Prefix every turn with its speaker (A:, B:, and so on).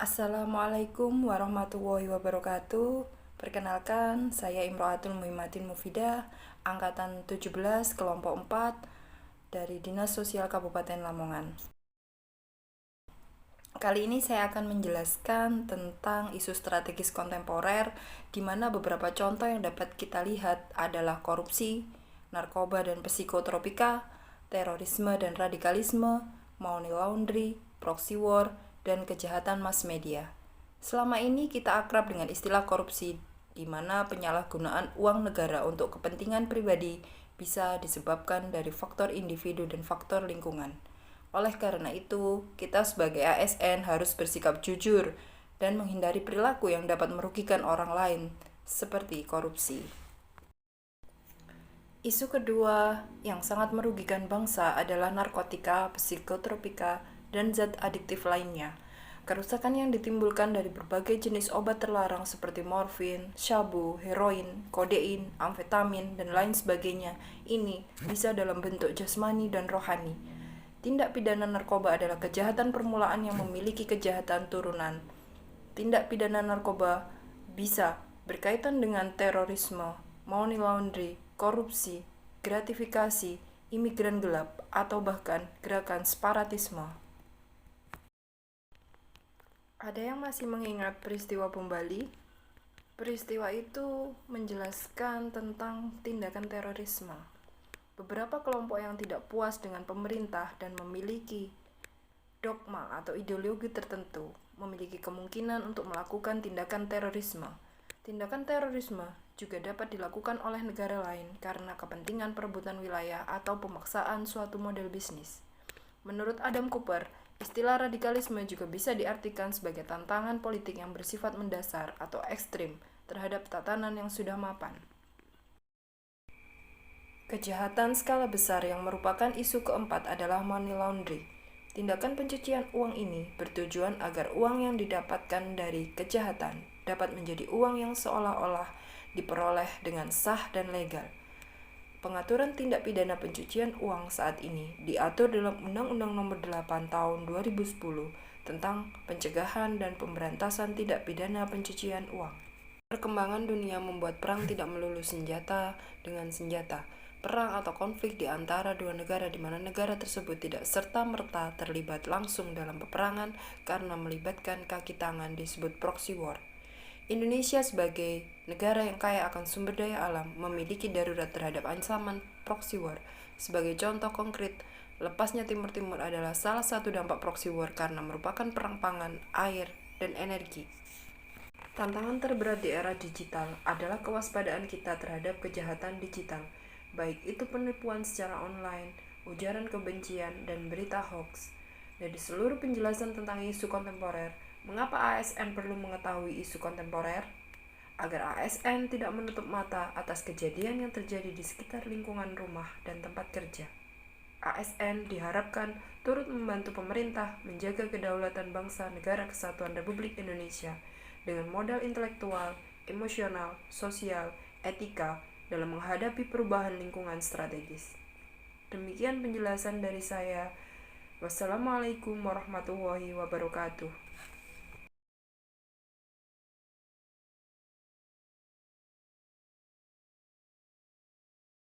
A: Assalamualaikum warahmatullahi wabarakatuh. Perkenalkan, saya Imro'atul Muhimmatin Mufidah, Angkatan 17, Kelompok 4, dari Dinas Sosial Kabupaten Lamongan. Kali ini saya akan menjelaskan tentang isu strategis kontemporer, di mana beberapa contoh yang dapat kita lihat adalah korupsi, narkoba dan psikotropika, terorisme dan radikalisme, money laundry, proxy war, dan kejahatan mass media. Selama ini kita akrab dengan istilah korupsi, di mana penyalahgunaan uang negara untuk kepentingan pribadi bisa disebabkan dari faktor individu dan faktor lingkungan. Oleh karena itu, kita sebagai ASN harus bersikap jujur dan menghindari perilaku yang dapat merugikan orang lain, seperti korupsi. Isu kedua yang sangat merugikan bangsa adalah narkotika, psikotropika, dan zat adiktif lainnya. Kerusakan yang ditimbulkan dari berbagai jenis obat terlarang seperti morfin, syabu, heroin, kodein, amfetamin, dan lain sebagainya ini bisa dalam bentuk jasmani dan rohani. Tindak pidana narkoba adalah kejahatan permulaan yang memiliki kejahatan turunan. Tindak pidana narkoba bisa berkaitan dengan terorisme, money laundry, korupsi, gratifikasi, imigran gelap, atau bahkan gerakan separatisme. Ada yang masih mengingat peristiwa bom Bali? Peristiwa itu menjelaskan tentang tindakan terorisme. Beberapa kelompok yang tidak puas dengan pemerintah dan memiliki dogma atau ideologi tertentu memiliki kemungkinan untuk melakukan tindakan terorisme. Tindakan terorisme juga dapat dilakukan oleh negara lain karena kepentingan perebutan wilayah atau pemaksaan suatu model bisnis. Menurut Adam Cooper, istilah radikalisme juga bisa diartikan sebagai tantangan politik yang bersifat mendasar atau ekstrim terhadap tatanan yang sudah mapan. Kejahatan skala besar yang merupakan isu keempat adalah money laundry. Tindakan pencucian uang ini bertujuan agar uang yang didapatkan dari kejahatan dapat menjadi uang yang seolah-olah diperoleh dengan sah dan legal. Pengaturan tindak pidana pencucian uang saat ini diatur dalam Undang-Undang Nomor 8 Tahun 2010 tentang pencegahan dan pemberantasan tindak pidana pencucian uang. Perkembangan dunia membuat perang tidak melulu senjata dengan senjata. Perang atau konflik di antara dua negara di mana negara tersebut tidak serta-merta terlibat langsung dalam peperangan karena melibatkan kaki tangan disebut proxy war. Indonesia sebagai negara yang kaya akan sumber daya alam memiliki darurat terhadap ancaman proxy war. Sebagai contoh konkret, lepasnya Timur Timur adalah salah satu dampak proxy war karena merupakan perang pangan, air, dan energi. Tantangan terberat di era digital adalah kewaspadaan kita terhadap kejahatan digital, baik itu penipuan secara online, ujaran kebencian, dan berita hoax. Dari seluruh penjelasan tentang isu kontemporer, mengapa ASN perlu mengetahui isu kontemporer? Agar ASN tidak menutup mata atas kejadian yang terjadi di sekitar lingkungan rumah dan tempat kerja. ASN diharapkan turut membantu pemerintah menjaga kedaulatan bangsa Negara Kesatuan Republik Indonesia dengan modal intelektual, emosional, sosial, etika dalam menghadapi perubahan lingkungan strategis. Demikian penjelasan dari saya. Wassalamualaikum warahmatullahi wabarakatuh.